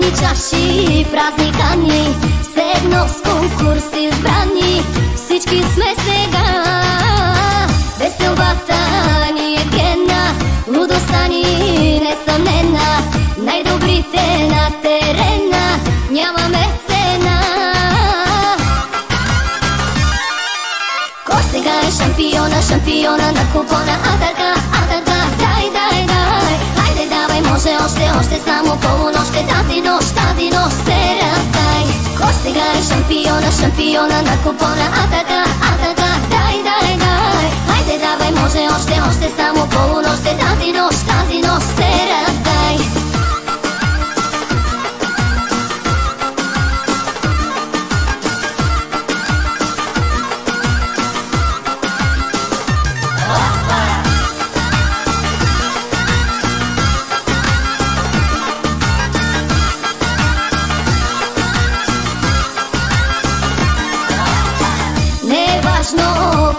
Пълни чаши, празни кани, все едно с конкурс избрани. Всички сме сега, веселбата ни е генна, лудостта ни несъмнена, най-добрите на терена, нямаме цена. Кой сега е шампиона, шампиона на купона? Атака, атака, дай, дай, дай. Хайде, давай, може още само полунощ е тази нощ се раздай. Кой сега е шампиона, шампиона на купона? Атака, атака, дай, дай, дай. Хайде, давай, може още само полунощ е тази нощ се раздай.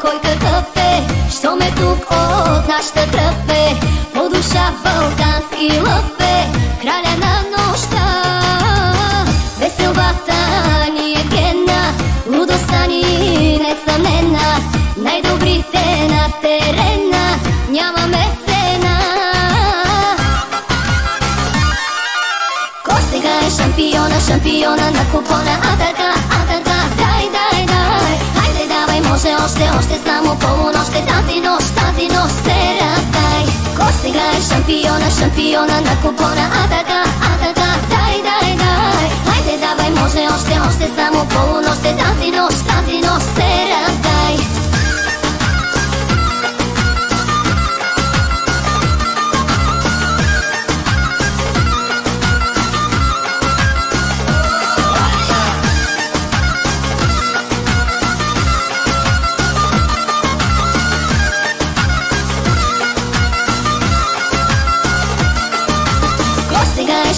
Кой какъв е, що ме тук от нашата кръв е, по душа балкански лъв е, краля на нощта. Веселбата ни е генна, лудостта ни несъмнена, най-добрите на терена, нямаме цена. Кой сега е шампиона, шампиона на купона? Атака, атака, дай, дай, дай. Хайде, давай, може още само полунощ е тази нощ се раздай. Кой сега е шампиона, шампиона на купона? Атака, атака, дай, дай, дай. Хайде, давай, може още само полунощ е тази нощ се раздай.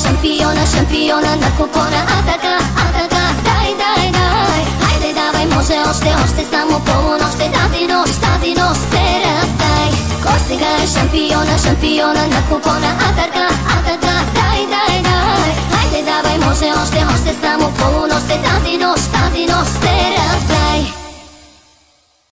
Шампиона, шампиона на купона? Атака, атака, дай, дай, дай. Хайде, давай, може още само полунощ е тази нощ се раздай. Кой сега е шампиона, шампиона на купона? Атака, атака, дай, дай, дай. Хайде, давай, може още само полунощ е тази